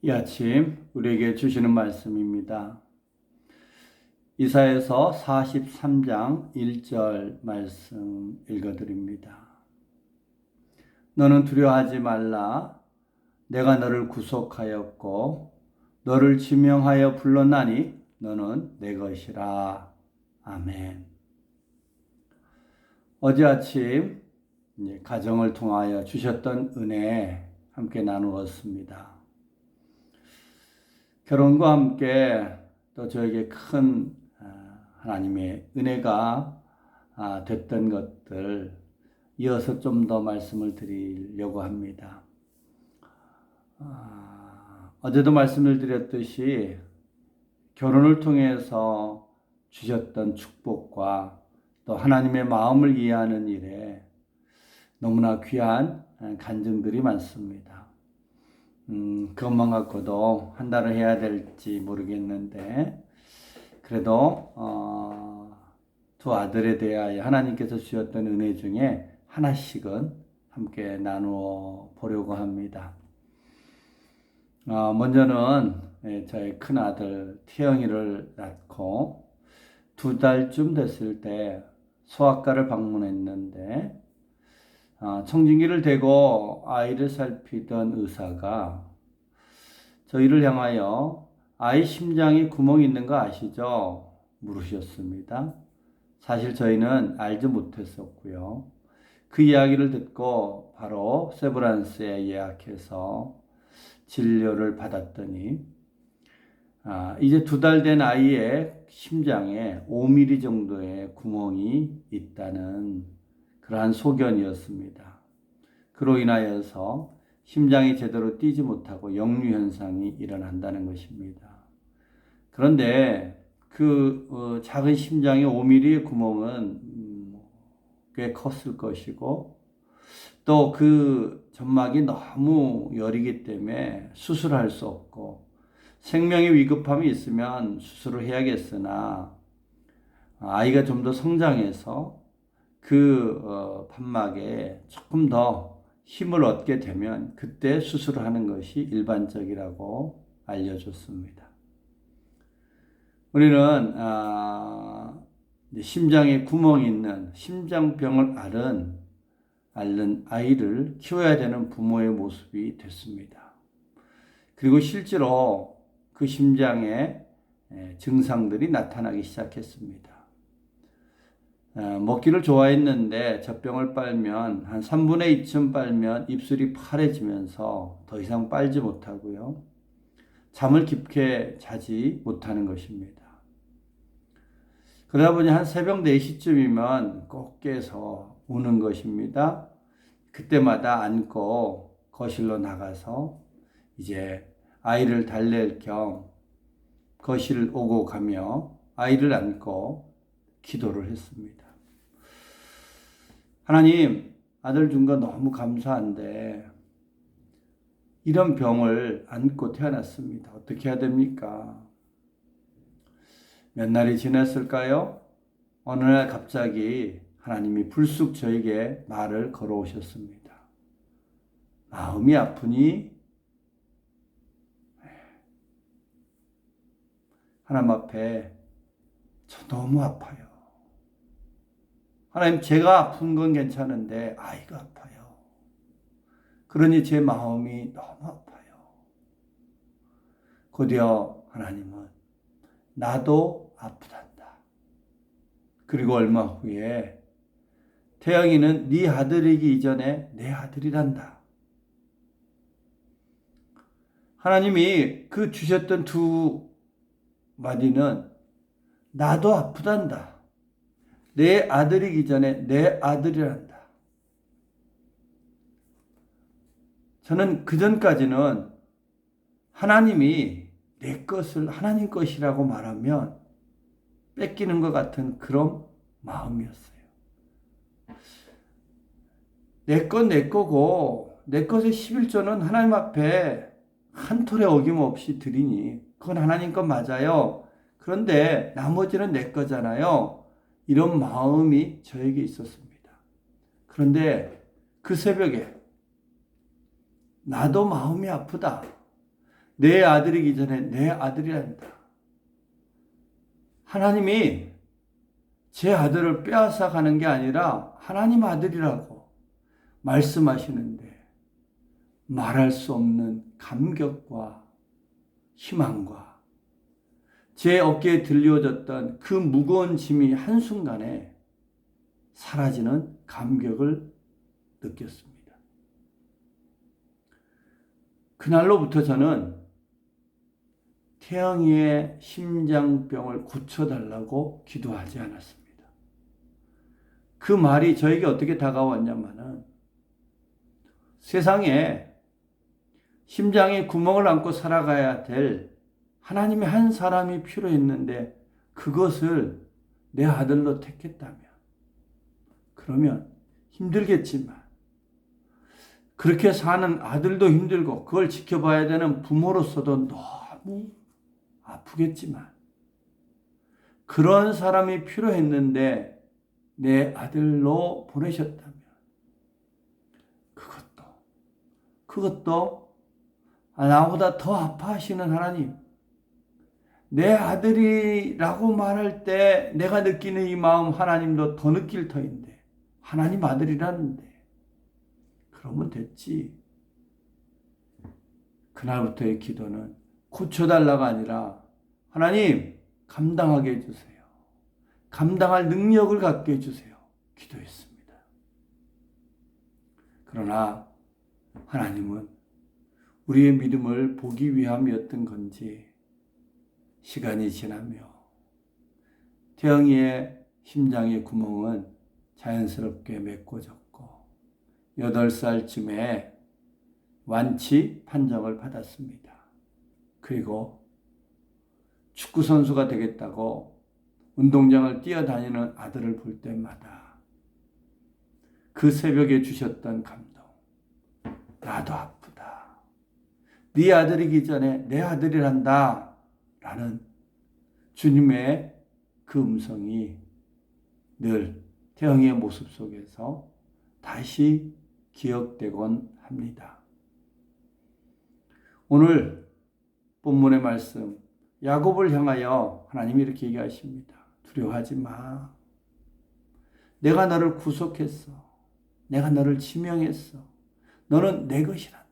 이 아침 우리에게 주시는 말씀입니다. 이사야서 43장 1절 말씀 읽어드립니다. 너는 두려워하지 말라. 내가 너를 구속하였고 너를 지명하여 불렀나니 너는 내 것이라. 아멘. 어제 아침 가정을 통하여 주셨던 은혜 함께 나누었습니다. 결혼과 함께 또 저에게 큰 하나님의 은혜가 됐던 것들 이어서 좀 더 말씀을 드리려고 합니다. 어제도 말씀을 드렸듯이 결혼을 통해서 주셨던 축복과 또 하나님의 마음을 이해하는 일에 너무나 귀한 간증들이 많습니다. 그것만 갖고도 한 달을 해야 될지 모르겠는데 그래도 두 아들에 대하여 하나님께서 주셨던 은혜 중에 하나씩은 함께 나누어 보려고 합니다. 먼저는 저희 큰아들 태영이를 낳고 2달쯤 됐을 때 소아과를 방문했는데 청진기를 대고 아이를 살피던 의사가 저희를 향하여 아이 심장에 구멍이 있는 거 아시죠? 물으셨습니다. 사실 저희는 알지 못했었고요. 그 이야기를 듣고 바로 세브란스에 예약해서 진료를 받았더니 이제 2달 된 아이의 심장에 5mm 정도의 구멍이 있다는 그러한 소견이었습니다. 그로 인하여서 심장이 제대로 뛰지 못하고 역류 현상이 일어난다는 것입니다. 그런데 그 작은 심장의 5mm의 구멍은 꽤 컸을 것이고 또 그 점막이 너무 여리기 때문에 수술할 수 없고 생명의 위급함이 있으면 수술을 해야겠으나 아이가 좀 더 성장해서 그 판막에 조금 더 힘을 얻게 되면 그때 수술을 하는 것이 일반적이라고 알려줬습니다. 우리는 심장에 구멍이 있는 심장병을 앓는 아이를 키워야 되는 부모의 모습이 됐습니다. 그리고 실제로 그 심장에 증상들이 나타나기 시작했습니다. 먹기를 좋아했는데 젖병을 빨면 한 3분의 2쯤 빨면 입술이 파래지면서 더 이상 빨지 못하고요. 잠을 깊게 자지 못하는 것입니다. 그러다 보니 한 새벽 4시쯤이면 꼭 깨서 우는 것입니다. 그때마다 안고 거실로 나가서 이제 아이를 달랠 겸 거실 오고 가며 아이를 안고 기도를 했습니다. 하나님, 아들 준 거 너무 감사한데 이런 병을 안고 태어났습니다. 어떻게 해야 됩니까? 몇 날이 지났을까요? 어느 날 갑자기 하나님이 불쑥 저에게 말을 걸어오셨습니다. 마음이 아프니? 하나님 앞에 저 너무 아파요. 하나님, 제가 아픈 건 괜찮은데 아이가 아파요. 그러니 제 마음이 너무 아파요. 곧이어 하나님은 나도 아프단다. 그리고 얼마 후에 태영이는 네 아들이기 이전에 내 아들이란다. 하나님이 그 주셨던 두 마디는 나도 아프단다. 내 아들이기 전에 내 아들이란다. 저는 그전까지는 하나님이 내 것을 하나님 것이라고 말하면 뺏기는 것 같은 그런 마음이었어요. 내 건 내 거고 내 것의 11조는 하나님 앞에 한 톨의 어김없이 드리니 그건 하나님 것 맞아요. 그런데 나머지는 내 거잖아요. 이런 마음이 저에게 있었습니다. 그런데 그 새벽에 나도 마음이 아프다. 내 아들이기 전에 내 아들이란다. 하나님이 제 아들을 빼앗아 가는 게 아니라 하나님 아들이라고 말씀하시는데 말할 수 없는 감격과 희망과 제 어깨에 들려졌던 그 무거운 짐이 한순간에 사라지는 감격을 느꼈습니다. 그날로부터 저는 태영이의 심장병을 고쳐달라고 기도하지 않았습니다. 그 말이 저에게 어떻게 다가왔냐면은 세상에 심장에 구멍을 안고 살아가야 될 하나님의 한 사람이 필요했는데 그것을 내 아들로 택했다면 그러면 힘들겠지만 그렇게 사는 아들도 힘들고 그걸 지켜봐야 되는 부모로서도 너무 아프겠지만 그런 사람이 필요했는데 내 아들로 보내셨다면 그것도 나보다 더 아파하시는 하나님, 내 아들이라고 말할 때 내가 느끼는 이 마음 하나님도 더 느낄 터인데 하나님 아들이라는데 그러면 됐지. 그날부터의 기도는 고쳐달라가 아니라 하나님 감당하게 해주세요. 감당할 능력을 갖게 해주세요. 기도했습니다. 그러나 하나님은 우리의 믿음을 보기 위함이었던 건지 시간이 지나며 태영이의 심장의 구멍은 자연스럽게 메꿔졌고 8살쯤에 완치 판정을 받았습니다. 그리고 축구선수가 되겠다고 운동장을 뛰어다니는 아들을 볼 때마다 그 새벽에 주셨던 감동, 나도 아프다. 네 아들이기 전에 내 아들이란다 라는 주님의 그 음성이 늘 태영이의 모습 속에서 다시 기억되곤 합니다. 오늘 본문의 말씀 야곱을 향하여 하나님이 이렇게 얘기하십니다. 두려워하지 마. 내가 너를 구속했어. 내가 너를 지명했어. 너는 내 것이란다.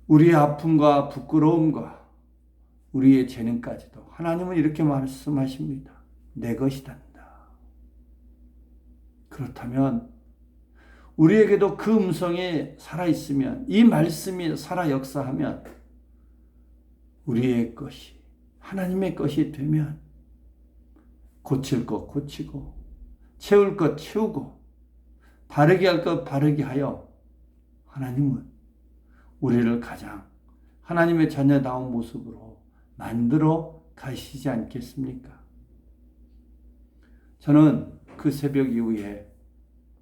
우리의 아픔과 부끄러움과 우리의 재능까지도 하나님은 이렇게 말씀하십니다. 내 것이란다. 그렇다면 우리에게도 그 음성이 살아있으면, 이 말씀이 살아 역사하면 우리의 것이 하나님의 것이 되면 고칠 것 고치고 채울 것 채우고 바르게 할 것 바르게 하여 하나님은 우리를 가장 하나님의 자녀다운 모습으로 만들어 가시지 않겠습니까? 저는 그 새벽 이후에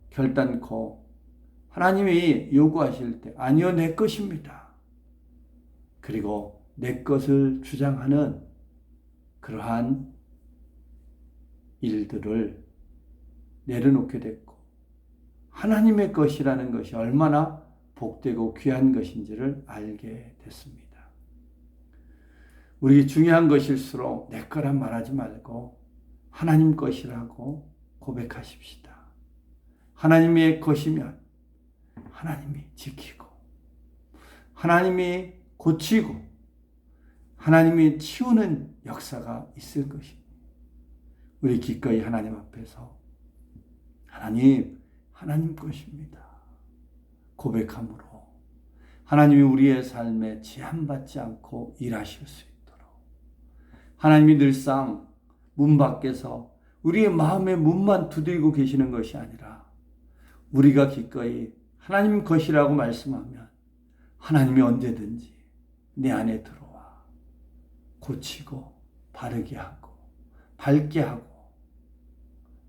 결단코 하나님이 요구하실 때 아니요 내 것입니다. 그리고 내 것을 주장하는 그러한 일들을 내려놓게 됐고 하나님의 것이라는 것이 얼마나 복되고 귀한 것인지를 알게 됐습니다. 우리 중요한 것일수록 내 거란 말하지 말고 하나님 것이라고 고백하십시다. 하나님의 것이면 하나님이 지키고 하나님이 고치고 하나님이 치우는 역사가 있을 것입니다. 우리 기꺼이 하나님 앞에서 하나님 것입니다. 고백함으로 하나님이 우리의 삶에 제한받지 않고 일하실 수 있도록 하나님이 늘상 문 밖에서 우리의 마음의 문만 두드리고 계시는 것이 아니라 우리가 기꺼이 하나님 것이라고 말씀하면 하나님이 언제든지 내 안에 들어와 고치고 바르게 하고 밝게 하고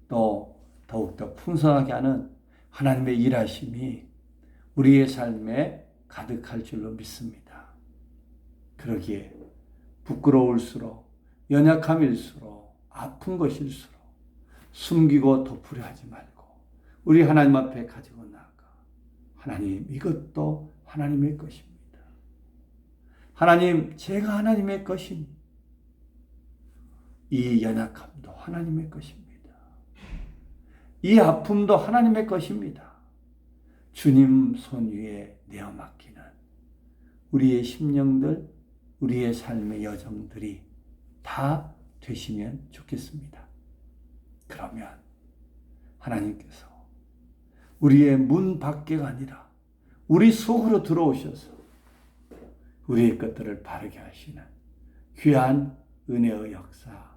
또 더욱더 풍성하게 하는 하나님의 일하심이 우리의 삶에 가득할 줄로 믿습니다. 그러기에 부끄러울수록 연약함일수록 아픈 것일수록 숨기고 덮으려 하지 말고 우리 하나님 앞에 가지고 나아가 하나님 이것도 하나님의 것입니다. 하나님, 제가 하나님의 것이니 이 연약함도 하나님의 것입니다. 이 아픔도 하나님의 것입니다. 주님 손 위에 내어 맡기는 우리의 심령들, 우리의 삶의 여정들이 다 되시면 좋겠습니다. 그러면 하나님께서 우리의 문 밖에가 아니라 우리 속으로 들어오셔서 우리의 것들을 바르게 하시는 귀한 은혜의 역사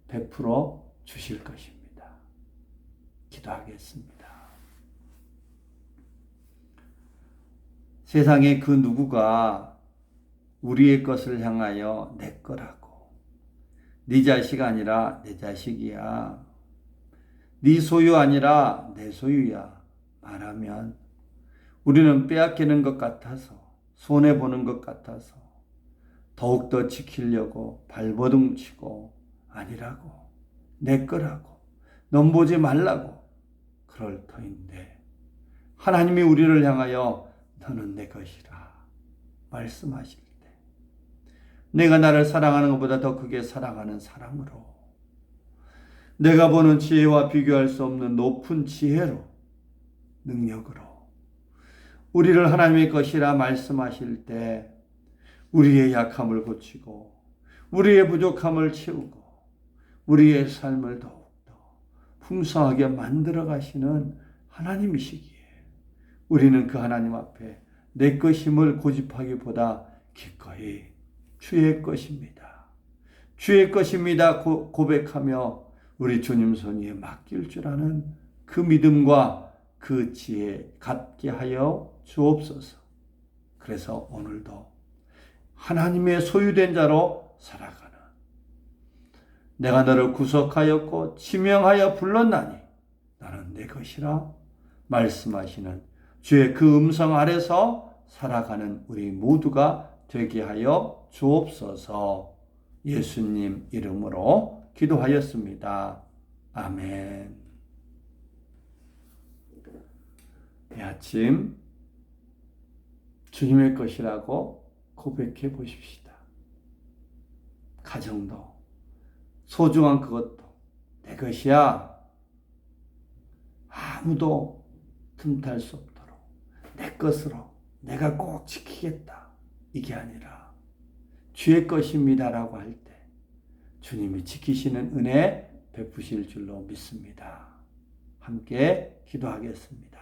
베풀어 주실 것입니다. 기도하겠습니다. 세상에 그 누구가 우리의 것을 향하여 내 거라고, 네 자식 아니라 내 자식이야, 네 소유 아니라 내 소유야 말하면 우리는 빼앗기는 것 같아서, 손해보는 것 같아서 더욱더 지키려고 발버둥치고 아니라고, 내 거라고, 넌 보지 말라고 그럴 터인데 하나님이 우리를 향하여 너는 내 것이라 말씀하실 때 내가 나를 사랑하는 것보다 더 크게 사랑하는 사랑으로, 내가 보는 지혜와 비교할 수 없는 높은 지혜로, 능력으로 우리를 하나님의 것이라 말씀하실 때 우리의 약함을 고치고 우리의 부족함을 채우고 우리의 삶을 더욱더 풍성하게 만들어 가시는 하나님이시기에 우리는 그 하나님 앞에 내 것임을 고집하기보다 기꺼이 주의 것입니다. 주의 것입니다 고백하며 우리 주님 손 위에 맡길 줄 아는 그 믿음과 그 지혜 갖게 하여 주옵소서. 그래서 오늘도 하나님의 소유된 자로 살아가는, 내가 너를 구속하였고 지명하여 불렀나니 너는 내 것이라 말씀하시는 주의 그 음성 아래서 살아가는 우리 모두가 되게 하여 주옵소서. 예수님 이름으로 기도하였습니다. 아멘. 이 아침 주님의 것이라고 고백해 보십시다. 가정도, 소중한 그것도 내 것이야. 아무도 틈탈 수 없도록 내 것으로 내가 꼭 지키겠다. 이게 아니라 주의 것입니다라고 할 때 주님이 지키시는 은혜 베푸실 줄로 믿습니다. 함께 기도하겠습니다.